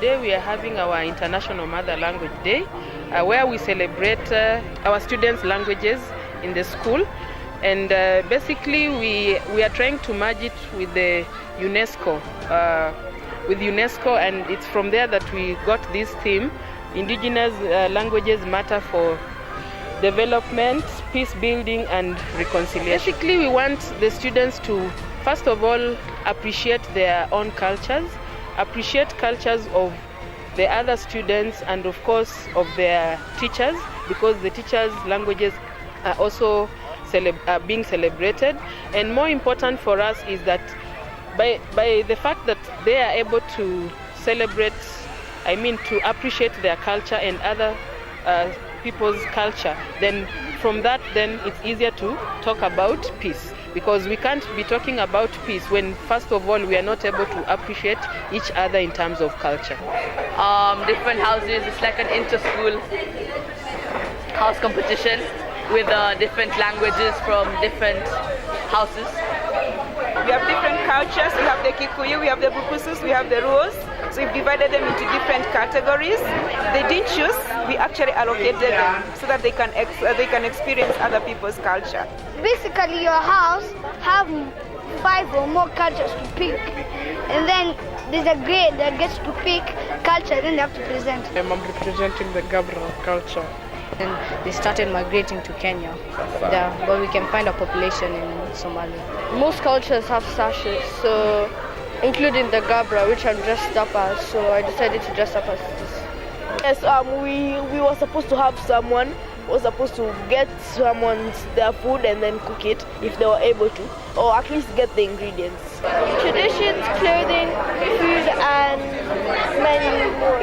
today we are having our International Mother Language Day, where we celebrate our students' languages in the school. And basically we are trying to merge it with the UNESCO, and it's from there that we got this theme, Indigenous Languages Matter for Development, Peace Building and Reconciliation. Basically we want the students to, first of all, appreciate their own cultures, appreciate cultures of the other students and of course of their teachers, because the teachers' languages are also being celebrated. And more important for us is that by the fact that they are able to celebrate, to appreciate their culture and other people's culture, then from that then it's easier to talk about peace, because we can't be talking about peace when first of all we are not able to appreciate each other in terms of culture. Different houses, it's like an inter-school house competition with different languages from different houses. We have different cultures. We have the Kikuyu, we have the Bukusus, we have the Ruos. So we've divided them into different categories. They didn't choose, we actually allocated them so that they can experience other people's culture. Basically your house have 5 or more cultures to pick. And then there's a grade that gets to pick culture, then they have to present. I'm representing the Gabra culture. And they started migrating to Kenya, but we can find a population in Somalia. Most cultures have sashes, so including the Gabra, which I'm dressed up as, so I decided to dress up as this. Yes, we were supposed to have someone was supposed to get someone's their food and then cook it if they were able to, or at least get the ingredients. Traditions, clothing, food, and many more.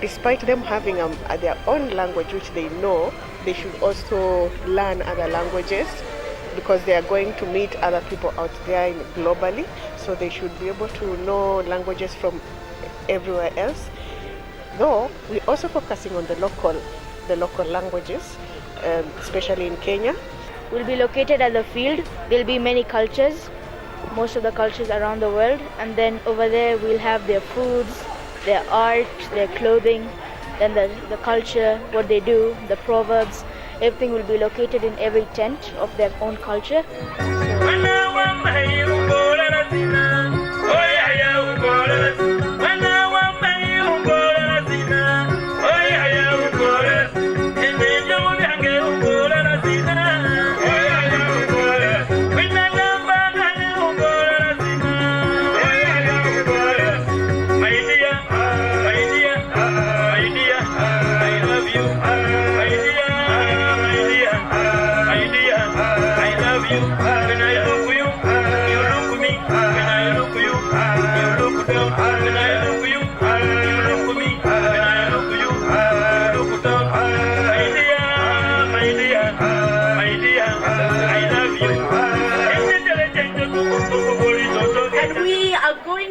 Despite them having their own language which they know, they should also learn other languages, because they are going to meet other people out there globally, so they should be able to know languages from everywhere else. Though we're also focusing on the local languages, especially in Kenya. We'll be located at the field. There'll be many cultures, most of the cultures around the world, and then over there we'll have their foods, their art, their clothing, then the culture, what they do, the proverbs. Everything will be located in every tent of their own culture.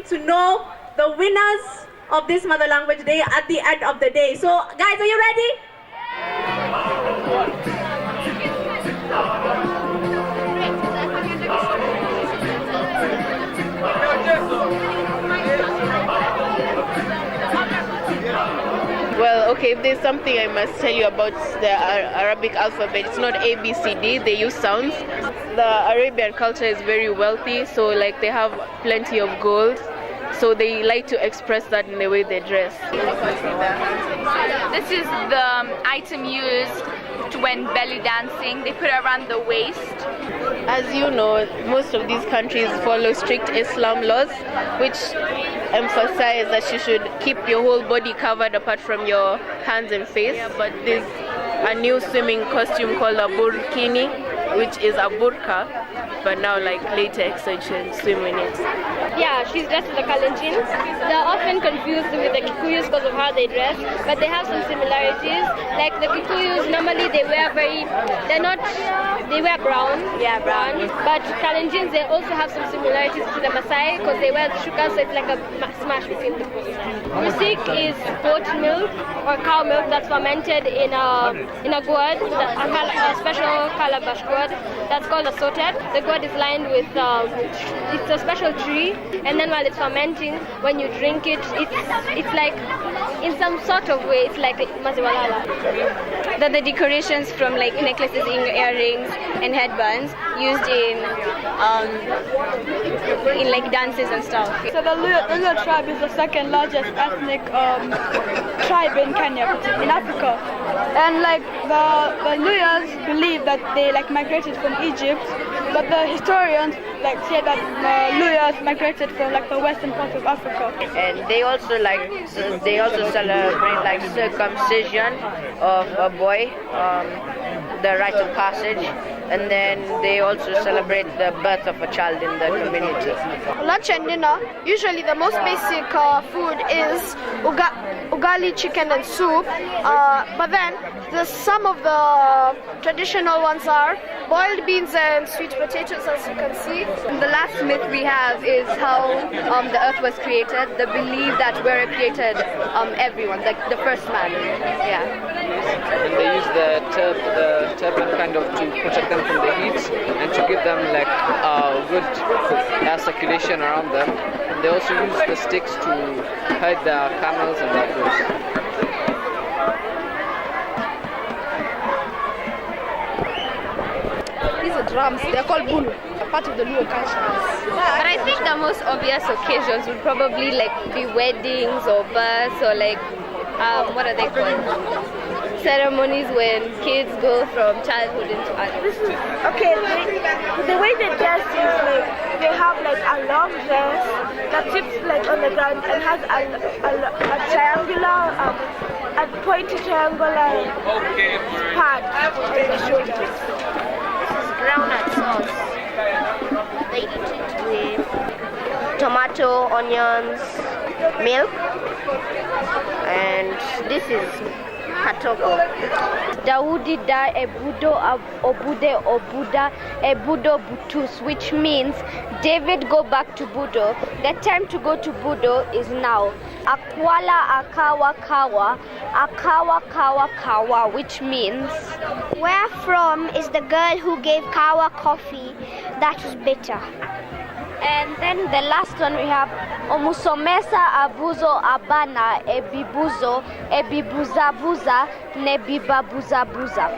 To know the winners of this Mother Language Day at the end of the day. So guys, are you ready? Well, okay, if there's something I must tell you about the Arabic alphabet, it's not A, B, C, D, they use sounds. The Arabian culture is very wealthy, so like they have plenty of gold, so they like to express that in the way they dress. This is the item used when belly dancing. They put it around the waist. As you know, most of these countries follow strict Islam laws, which emphasize that you should keep your whole body covered apart from your hands and face. Yeah, but there's a new swimming costume called a burkini, which is a burqa, but now like latex, so you should swim in it. Yeah, she's dressed as a Kalenjin. They're often confused with the Kikuyus because of how they dress, but they have some similarities. Like the Kikuyus, normally they wear they wear brown. Yeah, brown. But Kalenjins, they also have some similarities to the Maasai because they wear shuka, so it's like a smash between the two. Musik is goat milk or cow milk that's fermented in a gourd, a special calabash gourd. gourd that's called a sotet. The gourd is lined with, it's a special tree, and then while it's fermenting, when you drink it, it's like, in some sort of way, it's like maziwalala. The decorations from like necklaces, earrings, and headbands used in like dances and stuff. So the Luo tribe is the second largest ethnic tribe in Kenya, in Africa. And like the Luyas believe that they like migrated from Egypt, but the historians like say that the Luyas migrated from like the western part of Africa. And they also celebrate like circumcision of a boy, the rite of passage, and then they also celebrate the birth of a child in the community. Lunch and dinner, usually the most basic food is ugali, chicken and soup, but then some of the traditional ones are boiled beans and sweet potatoes, as you can see. The last myth we have is how the earth was created, the belief that we're created everyone, like the first man. Yeah. And they use the turban kind of to protect them from the heat and to give them like good air circulation around them. And they also use the sticks to hide their camels and their goats. These are drums, they're called bulu, part of the Luo culture. But I think the most obvious occasions would probably like be weddings or births or like, what are they called? Ceremonies when kids go from childhood into adulthood. Okay, the way they dress is like they have like a long dress that sits like on the ground and has a triangular, a pointed triangular pad on the shoulders. This is groundnut sauce. They eat it with tomato, onions, milk, and this is Katoko. Daudi da ebudo obude obuda ebudo butus, which means David go back to Budo. The time to go to Budo is now. Akwala akawa kawa, akawa kawa kawa, which means where from is the girl who gave Kawa coffee that was bitter. And then the last one we have Omusomesa abuzo abana ebibuzo ebibuzabuza nebibabuzabuza,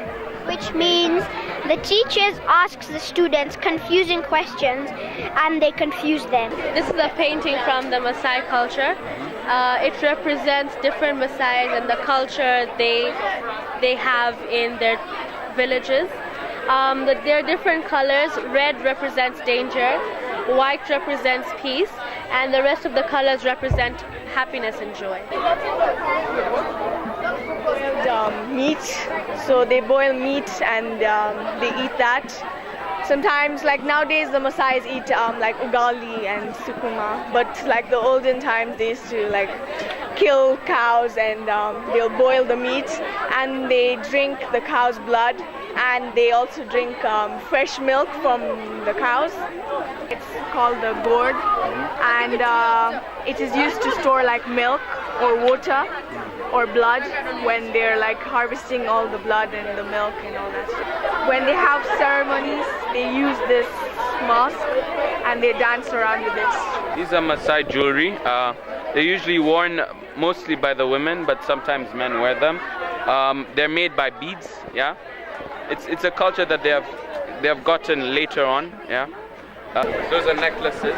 which means the teachers ask the students confusing questions and they confuse them. This is a painting from the Maasai culture. It represents different Maasais and the culture they have in their villages. There are different colors. Red represents danger, white represents peace, and the rest of the colors represent happiness and joy. Meat, so they boil meat and they eat that. Sometimes, like nowadays, the Maasais eat like ugali and sukuma, but like the olden times, they used to like kill cows and they'll boil the meat and they drink the cow's blood, and they also drink fresh milk from the cows. It's called the gourd, and it is used to store like milk or water or blood when they're like harvesting all the blood and the milk and all that. When they have ceremonies, they use this mask and they dance around with it. These are Maasai jewelry. They're usually worn mostly by the women, but sometimes men wear them. They're made by beads. Yeah, it's a culture that they have gotten later on. Yeah, those are necklaces.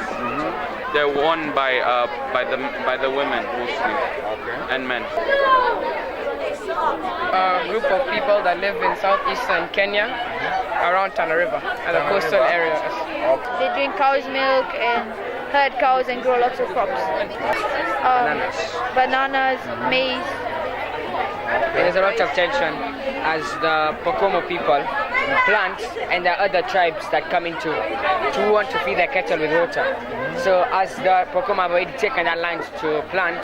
They're worn by the women mostly, and men. A group of people that live in southeastern Kenya, around Tana River and the coastal areas. They drink cow's milk and herd cows and grow lots of crops. Bananas, maize. There's a lot of tension as the Pokomo people plant and there are other tribes that come into to want to feed their cattle with water. So as the Pokomo have already taken that land to plant,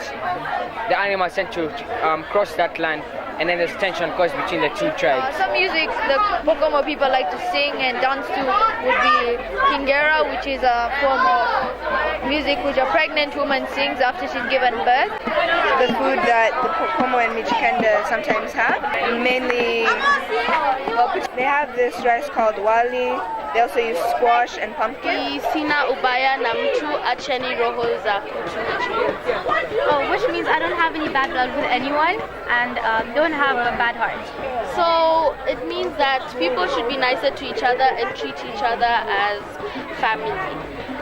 the animals tend to cross that land, and then there's tension caused between the two tribes. Some music the Pokomo people like to sing and dance to would be Kingera, which is a form of music which a pregnant woman sings after she's given birth. The food that the Pokomo and Mijikenda sometimes have, mainly, they have this rice called wali. They also use squash and pumpkin. Sina ubaya na mtu acheni roho za kutu. Oh, which means I don't have any bad blood with anyone and don't have a bad heart. So it means that people should be nicer to each other and treat each other as family.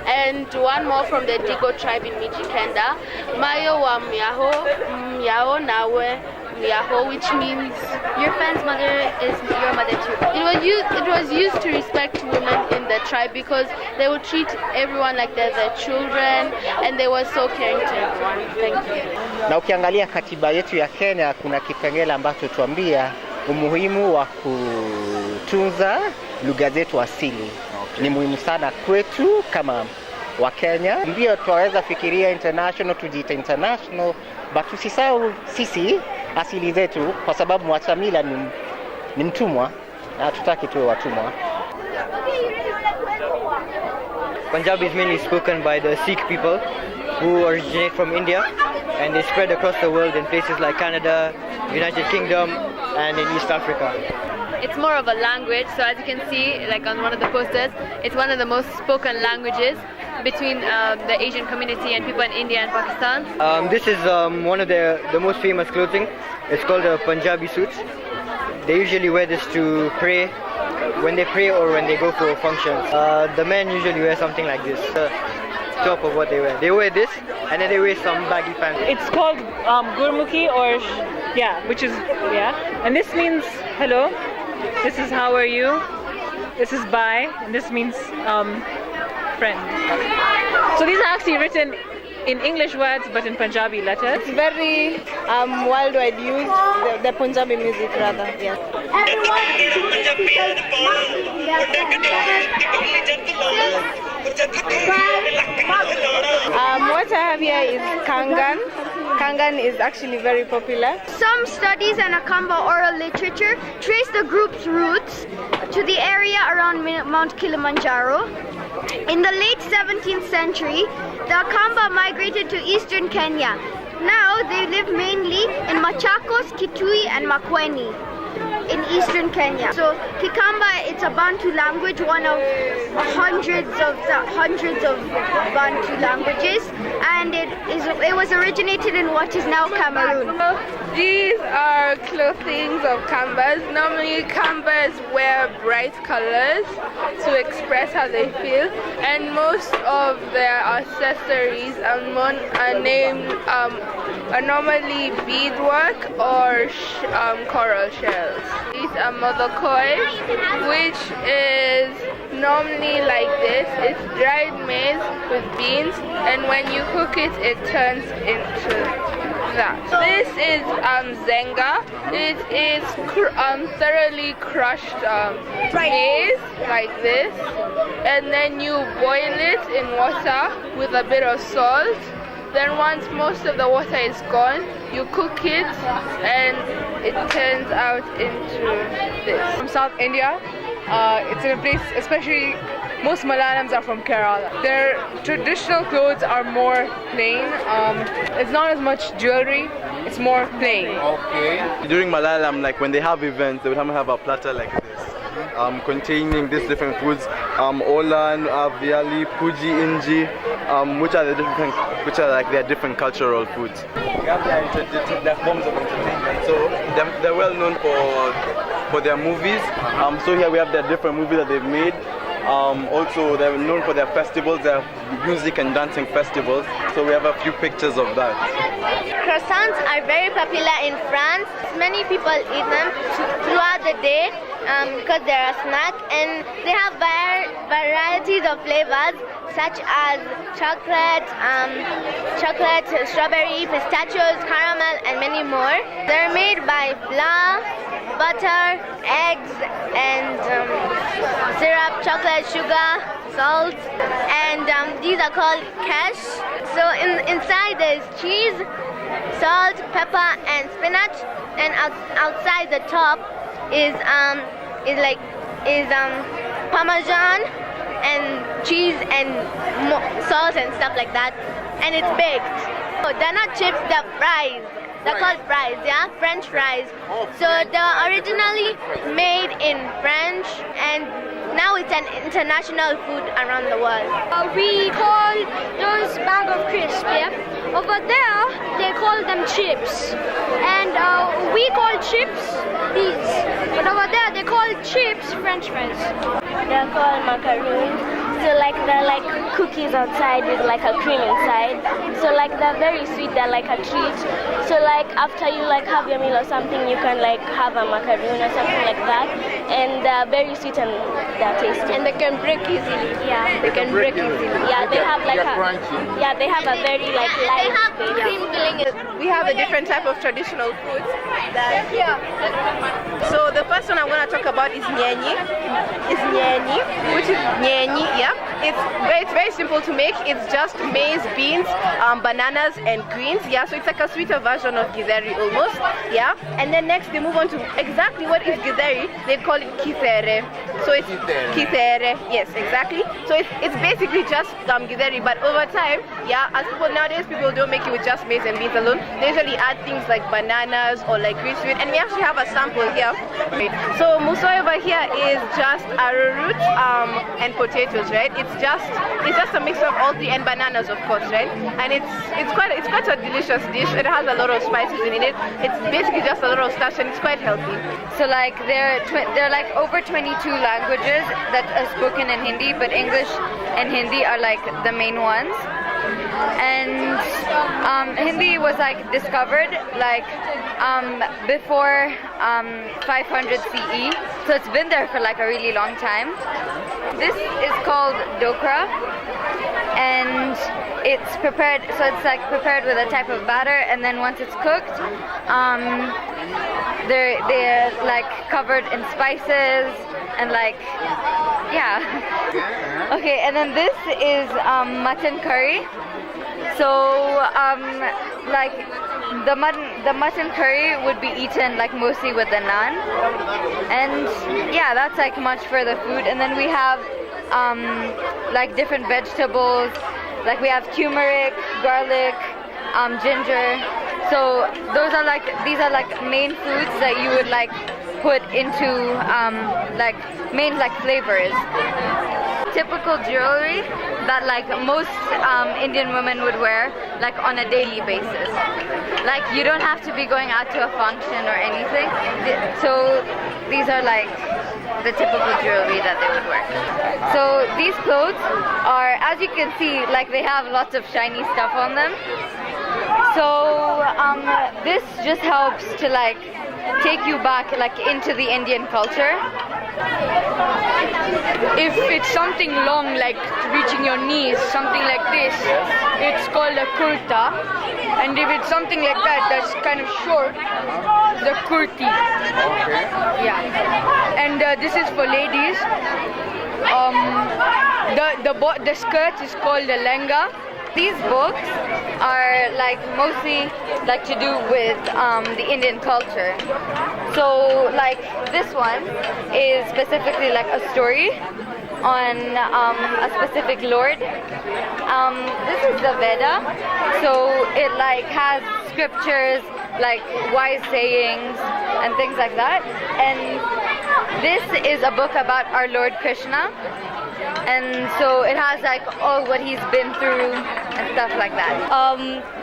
And one more from the Digo tribe in Mijikenda, Mayo wa Myao nawe Myaho, which means your friend's mother is your mother too. It was used to respect women in the tribe because they would treat everyone like they're their children and they were so caring to everyone. Thank you. Na ukiangalia katiba yetu ya Kenya kuna kipengele ambacho tuambia umuhimu wa kutunza lugha zetu asili. Ni muhimu sana kwetu kama wa Kenya. Ndio tuwaweza fikiria international, tujiita international, but tusisahau sisi asili zetu kwa sababu mwachamila ni mtumwa na tutaki tuwe watumwa. Punjabi is mainly spoken by the Sikh people who originate from India and they spread across the world in places like Canada, United Kingdom and in East Africa. It's more of a language, so as you can see, like on one of the posters, it's one of the most spoken languages between the Asian community and people in India and Pakistan. This is one of the most famous clothing. It's called a Punjabi suit. They usually wear this to pray, when they pray or when they go for functions. The men usually wear something like this, top of what they wear. They wear this and then they wear some baggy pants. It's called Gurmukhi which is, and this means hello. This is how are you, this is bye, and this means friend. So these are actually written in English words but in Punjabi letters. It's very worldwide used, the Punjabi music rather, yes. What I have here is Kangan. Kangan is actually very popular. Some studies and Akamba oral literature trace the group's roots to the area around Mount Kilimanjaro. In the late 17th century, the Akamba migrated to eastern Kenya. Now they live mainly in Machakos, Kitui and Makueni in eastern Kenya. So Kikamba, it's a Bantu language, one of hundreds of Bantu languages, and it was originated in what is now Cameroon. These are clothing of Kambas. Normally Kambas wear bright colors to express how they feel, and most of their accessories are normally beadwork or coral shells. These are modokoi, which is normally like this. It's dried maize with beans, and when you cook it, it turns into that. This is zenga. It is thoroughly crushed maize like this, and then you boil it in water with a bit of salt. Then once most of the water is gone, you cook it and it turns out into this. From South India, it's in a place, especially most Malayalams are from Kerala. Their traditional clothes are more plain. It's not as much jewelry, it's more plain. Okay. During Malayalam, like when they have events, they would have a platter like this. Containing these different foods, Olan, Aviali, Puji, Inji, which are like their different cultural foods. We have their forms of entertainment. So they're well known for their movies. So here we have their different movies that they've made. Also, they're known for their festivals, their music and dancing festivals. So we have a few pictures of that. Croissants are very popular in France. Many people eat them throughout the day because they're a snack, and they have varieties of flavors such as chocolate, strawberry, pistachios, caramel, and many more. They're made by flour, butter, eggs, and syrup, chocolate, sugar, salt, and these are called cash. So inside there is cheese, salt, pepper, and spinach, and outside the top is Parmesan, and cheese and salt and stuff like that, and it's baked. So they're not chips, they're fries. They're called fries, yeah? French fries. So they're originally made in French, and now it's an international food around the world. We call those bag of crisps, yeah? Over there, they call them chips. And we call chips these. But over there, they call chips French fries. They're called macaroons. So like they're like cookies outside with like a cream inside. So like they're very sweet, they're like a treat. So like after you like have your meal or something, you can like have a macaroon or something like that. And they're very sweet and they're tasty. And they can break easily. Yeah. They can break easily. Yeah, they have like they have a very like light They have cream filling. We have a different type of traditional food. So the first one I'm going to talk about is nyenyi. Which is nyenyi, yeah. It's very simple to make. It's just maize, beans, bananas, and greens, yeah. So it's like a sweeter version of githeri almost, yeah. And then next they move on to exactly what is githeri. They call it kithere. So it's kithere, yes, exactly. So it's basically just githeri, but over time, yeah, as people nowadays, people don't make it with just maize and beans alone. They usually add things like bananas or like greens to it, and we actually have a sample here. So musoi over here is just arrowroot and potatoes, right? It's just a mix of all three, and bananas, of course, right? And it's quite a delicious dish. It has a lot of spices in it. It's basically just a lot of starch, and it's quite healthy. So like there are like over 22 languages that are spoken in Hindi, but English and Hindi are like the main ones. And Hindi was like discovered like before 500 CE, so it's been there for like a really long time. This is called dokra, and it's prepared, so it's like prepared with a type of batter, and then once it's cooked, they're like covered in spices and like, yeah. Okay, and then this is mutton curry. So like the mutton curry would be eaten like mostly with the naan, and yeah, that's like much for the food. And then we have like different vegetables, like we have turmeric, garlic, ginger. So these are like main foods that you would like put into like main like flavors. Typical jewelry that like most Indian women would wear like on a daily basis. Like you don't have to be going out to a function or anything. So these are like the typical jewelry that they would wear. So these clothes are, as you can see, like they have lots of shiny stuff on them. So this just helps to like take you back like into the Indian culture. If it's something long, like reaching your knees, something like this, it's called a kurta. And if it's something like that, that's kind of short, the kurti. Yeah. And this is for ladies. The skirt is called a lenga. These books are like mostly like to do with the Indian culture. So like this one is specifically like a story on a specific lord. This is the Veda, so it like has scriptures like wise sayings and things like that. And this is a book about our Lord Krishna. And so it has like all what he's been through and stuff like that.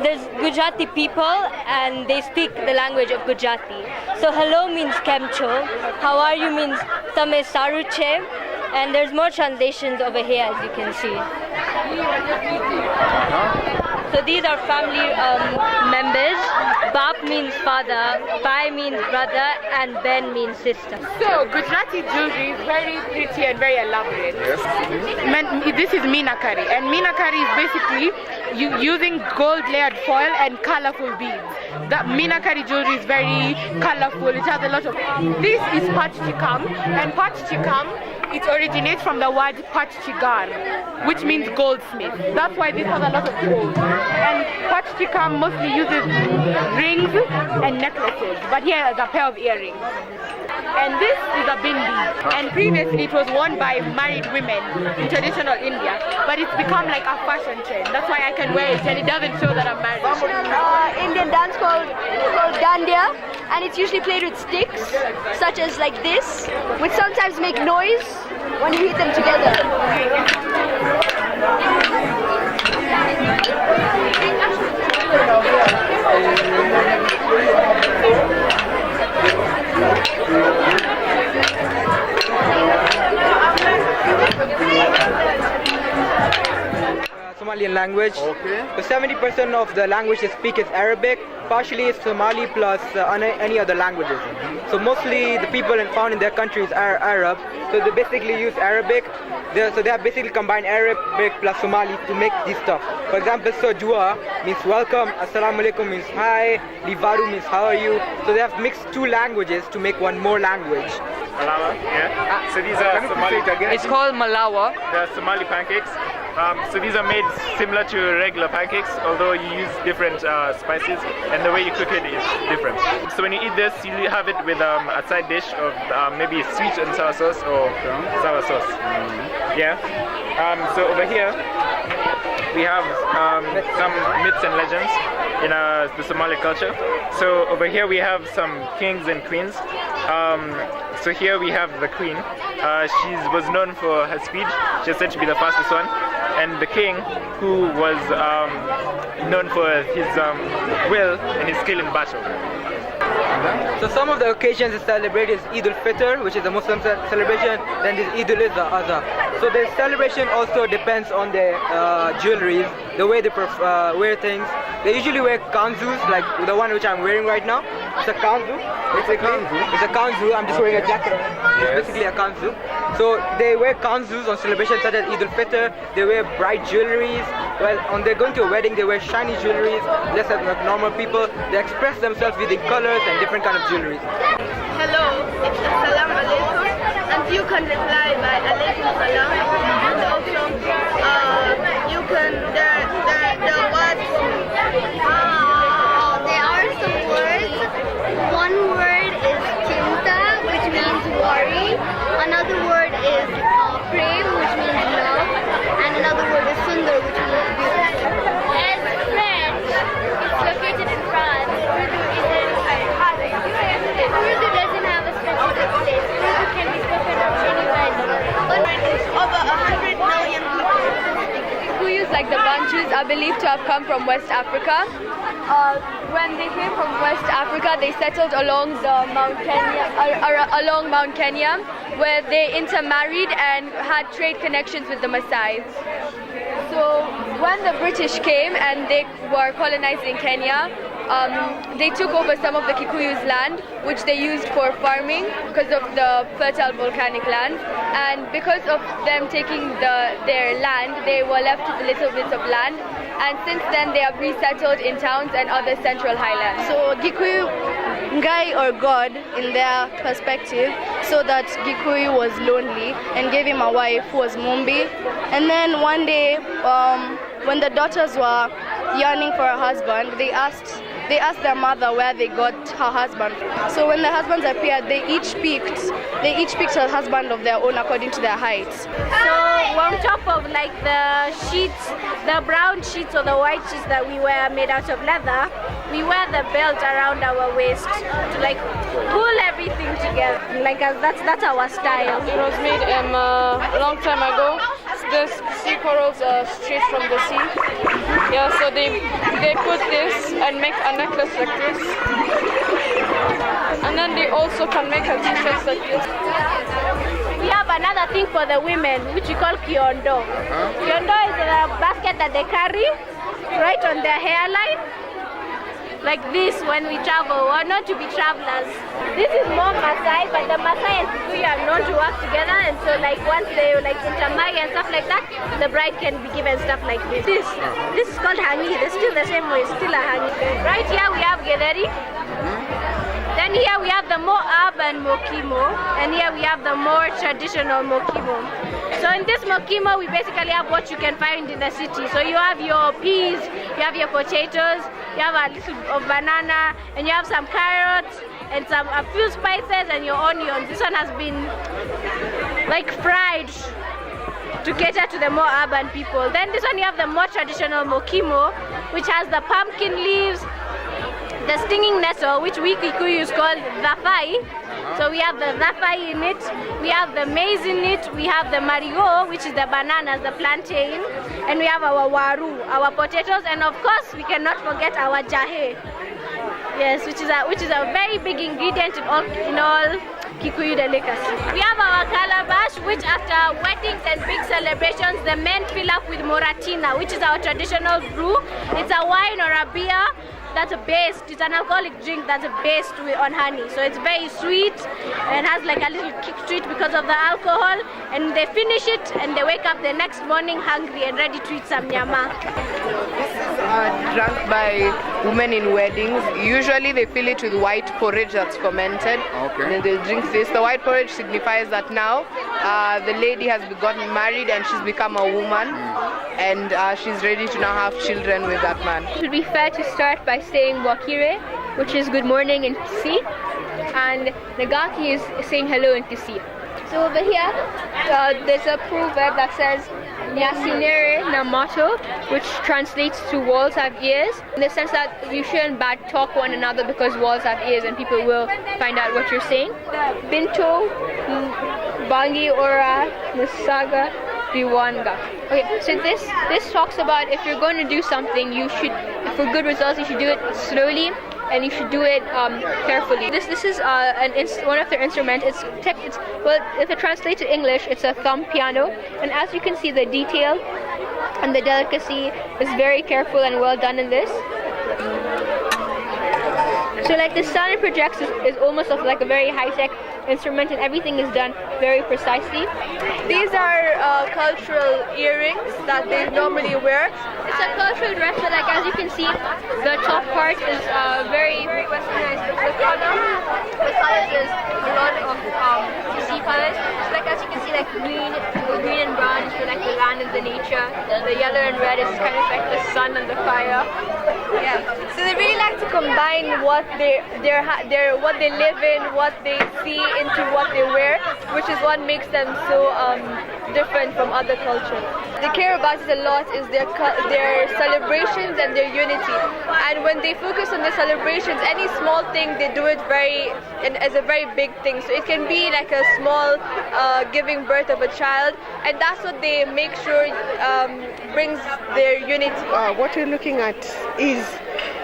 There's Gujarati people and they speak the language of Gujarati. So hello means kemcho, how are you means tame saru che, and there's more translations over here as you can see. So these are family members. Bap means father, Bai means brother, and Ben means sister. So Gujarati jewelry is very pretty and very elaborate. Yes. This is meenakari, and meenakari is basically using gold-layered foil and colorful beads. The meenakari jewelry is very colorful. It has a lot of. This is patchikam, and patchikam it originates from the word Pachchigar, which means goldsmith. That's why this has a lot of gold. And Pachchika mostly uses rings and necklaces, but here is a pair of earrings. And this is a bindi. And previously it was worn by married women in traditional India, but it's become like a fashion trend. That's why I can wear it and it doesn't show that I'm married. Indian dance called dandiya, and it's usually played with sticks, such as like this, which sometimes make noise when you hit them together. Somalian language. Okay. So 70% of the language they speak is Arabic, partially is Somali plus any other languages. So mostly the people found in their countries are Arab, so they basically use Arabic. So they have basically combined Arabic plus Somali to make this stuff. For example, Sojua means welcome, Assalamu alaikum means hi, Livaru means how are you. So they have mixed two languages to make one more language. Malawa, yeah. So these are Somali. It's called Malawa. They're Somali pancakes. So these are made similar to regular pancakes, although you use different spices, and the way you cook it is different. So when you eat this, you have it with a side dish of maybe sweet and sour sauce or sour sauce. Yeah. So over here we have some myths and legends in the Somali culture. So over here we have some kings and queens. So here we have the queen. She was known for her speed. She's said to be the fastest one. And the king, who was known for his will and his skill in battle. So some of the occasions they celebrate is Eid al-Fitr, which is a Muslim celebration, then there's Eid al-Adha. So the celebration also depends on their jewelry, the way they wear things. They usually wear kanzus, like the one which I'm wearing right now. It's a kanzu. It's a kanzu. I'm just wearing a jacket. It's basically a kanzu. So they wear kanzus on celebrations such as Eid al-Fitr. They wear bright jewelries. Well, when they're going to a wedding, they wear shiny jewelries, just as like normal people. They express themselves using colors and different kind of jewelries. Hello, it's Assalamu alaikum, and you can reply by alaikum salam. And also, you can the words. There are some words. One word is chinta, which means worry. Another word is prem, which means love, and another word is sundar, which means beautiful. As French, it's located in France. Urdu doesn't have a specific place. Urdu can be spoken of anywhere in the world. Over 100 million people. Kikuyus, like the Bantus, are believed to have come from West Africa. When they came from West Africa, they settled along Mount Kenya, where they intermarried and had trade connections with the Maasai. So when the British came and they were colonizing Kenya, they took over some of the Kikuyus' land, which they used for farming because of the fertile volcanic land. And because of them taking their land, they were left with little bits of land. And since then, they have resettled in towns and other central highlands. So Gikuyu, Ngai or God, in their perspective, saw that Gikuyu was lonely and gave him a wife who was Mumbi. And then one day, when the daughters were yearning for a husband, they asked their mother where they got her husband. So when the husbands appeared, they each picked a husband of their own according to their heights. So on top of like the sheets, the brown sheets or the white sheets that we wear made out of leather, we wear the belt around our waist to like pull everything together. Like that's our style. It was made a long time ago. The sea corals are straight from the sea. Yeah, so they put this and make a necklace like this. And then they also can make a t-shirt like this. We have another thing for the women, which we call kiondo. Kiondo is a basket that they carry right on their hairline, like this when we travel. We're known to be travelers. This is more Maasai, but the Maasai and Kikuyu are known to work together, and so like once they like intermarry and stuff like that, the bride can be given stuff like this. This is called hangi. It's still the same way, it's still a hangi. Right here we have gederi. Then here we have the more urban mokimo, and here we have the more traditional mokimo. So in this mokimo, we basically have what you can find in the city. So you have your peas, you have your potatoes, you have a little of banana, and you have some carrots, and a few spices, and your onions. This one has been like fried to cater to the more urban people. Then this one you have the more traditional mokimo, which has the pumpkin leaves, the stinging nettle, which we Kikuyus call thafai. So we have the thafai in it, we have the maize in it, we have the marigo, which is the bananas, the plantain, and we have our waru, our potatoes, and of course we cannot forget our jahe. Yes, which is a very big ingredient in all Kikuyu delicacy. We have our calabash, which after weddings and big celebrations, the men fill up with moratina, which is our traditional brew. It's a wine or a beer that's based, it's an alcoholic drink that's based on honey. So it's very sweet and has like a little kick to it because of the alcohol. And they finish it and they wake up the next morning hungry and ready to eat some nyama. Drunk by women in weddings. Usually they fill it with white porridge that's fermented. Okay. And then they'll drink this. The white porridge signifies that now the lady has gotten married and she's become a woman. And she's ready to now have children with that man. It would be fair to start by saying wakire, which is good morning in Kisi, and nagaki is saying hello in Kisi. So over here, there's a proverb that says Nyasinere Namato, which translates to walls have ears, in the sense that you shouldn't bad talk one another because walls have ears and people will find out what you're saying. Binto, Bangi Ora, Nasaga, Biwanga. Okay, so this talks about if you're going to do something, you should, for good results, you should do it slowly and you should do it carefully. This is one of their instruments. Well, if it translates to English, it's a thumb piano, and as you can see, the detail and the delicacy is very careful and well done in this. So like the sound it projects is almost of like a very high-tech instrument, and everything is done very precisely. These are cultural earrings that they normally wear. It's a cultural dress, but like as you can see, the top part is very westernized. The colors is a lot of sea colors. So like as you can see, like green and brown is for like the land and the nature. The yellow and red is kind of like the sun and the fire. Yeah. So they really like to combine what they live in, what they see, into what they wear, which is what makes them so different from other cultures. They care about it a lot is their celebrations and their unity. And when they focus on the celebrations, any small thing they do it as a very big thing. So it can be like a small giving birth of a child, and that's what they make sure brings their unity. What we're looking at is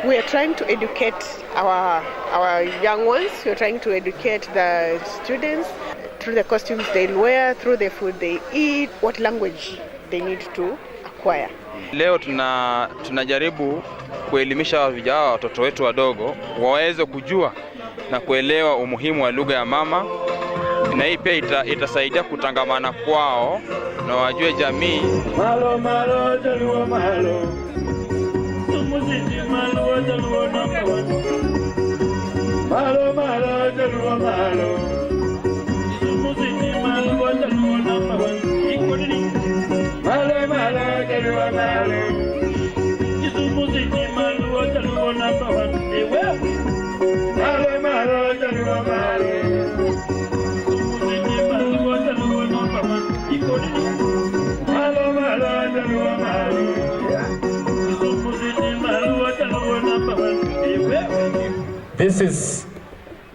we are trying to educate our young ones. We're trying to educate the students through the costumes they'll wear, through the food they eat, what language they need to acquire. Leo tunajaribu kuelimisha watoto wetu wadogo waweze kujua na kuelewa umuhimu wa lugha ya mama, na hii pia itasaidia kutangamana kwao na wajue jamii. Malo malo jaluo malo. Sumuziti malo jaluo number one. Malo malo jaluo malo. Sumuziti malo jaluo number one. Ikodini. Malo malo jaluo malo. Sumuziti malo jaluo number one. Ewe. Malo malo jaluo malo. Sumuziti malo jaluo number one. Ikodini. Malo malo jaluo malo. This is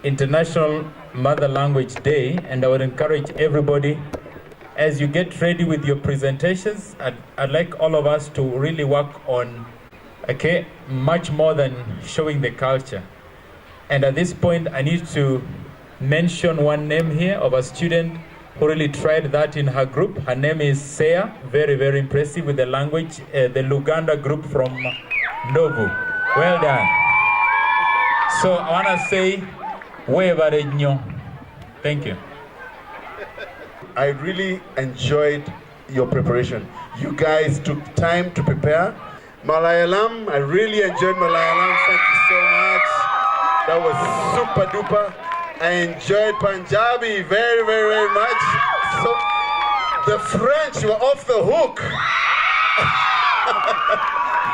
International Mother Language Day, and I would encourage everybody, as you get ready with your presentations, I'd like all of us to really work on, much more than showing the culture. And at this point, I need to mention one name here of a student who really tried that in her group. Her name is Seya, very, very impressive with the language, the Luganda group from Ndovu. Well done. So I want to say, thank you. I really enjoyed your preparation. You guys took time to prepare. Malayalam, I really enjoyed Malayalam. Thank you so much. That was super duper. I enjoyed Punjabi very, very, very much. So the French were off the hook.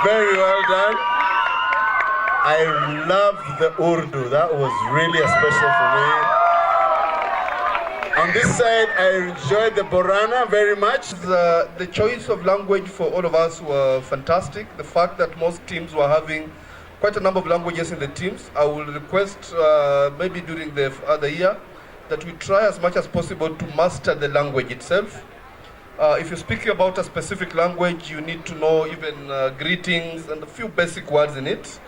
Very well done. I loved the Urdu. That was really special for me. On this side, I enjoyed the Borana very much. The choice of language for all of us were fantastic. The fact that most teams were having quite a number of languages in the teams. I will request maybe during the other year that we try as much as possible to master the language itself. If you're speaking about a specific language, you need to know even greetings and a few basic words in it.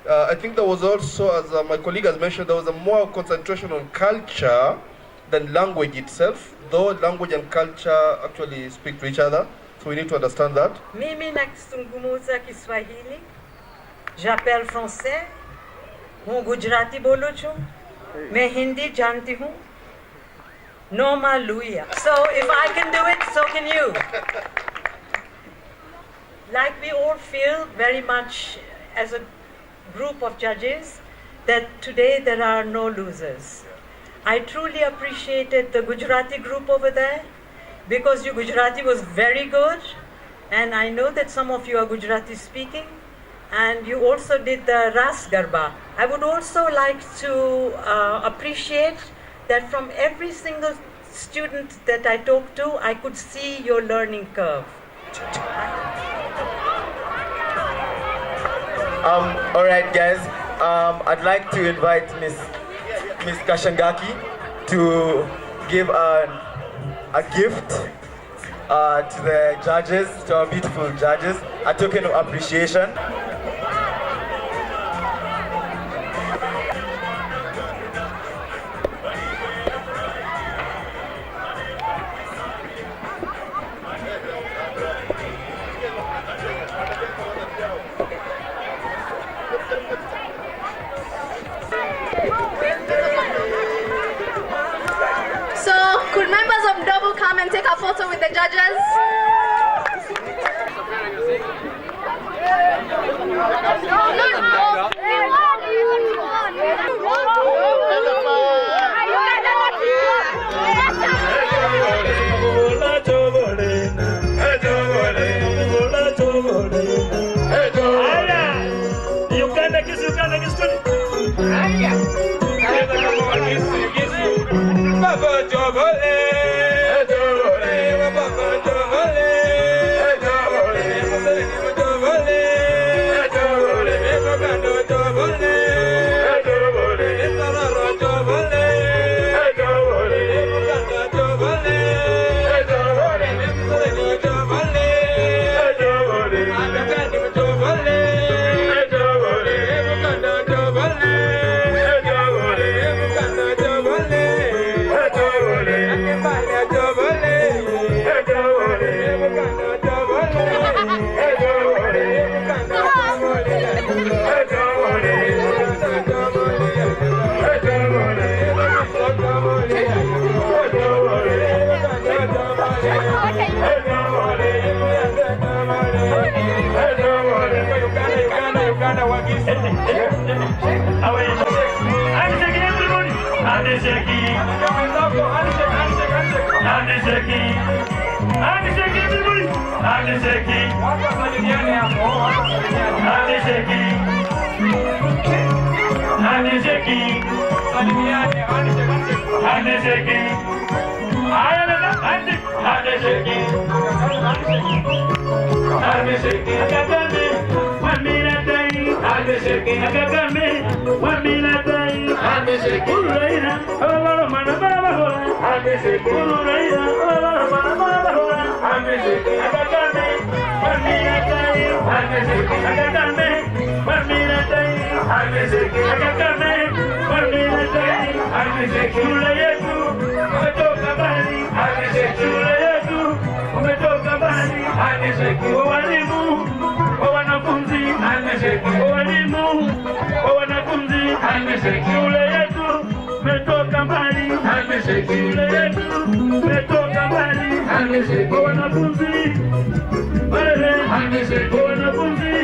I think there was also, as my colleague has mentioned, there was a more concentration on culture than language itself, though language and culture actually speak to each other, so we need to understand that. Mimi nakizungumza Kiswahili, j'appelle français, હું ગુજરાતી બોલું છું, मैं हिंदी जानती हूँ, no maluya. So if I can do it, so can you. Like we all feel very much as a group of judges that today there are no losers. I truly appreciated the Gujarati group over there because your Gujarati was very good, and I know that some of you are Gujarati speaking, and you also did the Ras Garba. I would also like to appreciate that from every single student that I talked to, I could see your learning curve. All right, guys. I'd like to invite Miss Kashangaki to give a gift to the judges, to our beautiful judges, a token of appreciation. Could members of Double come and take a photo with the judges? Wanafunzi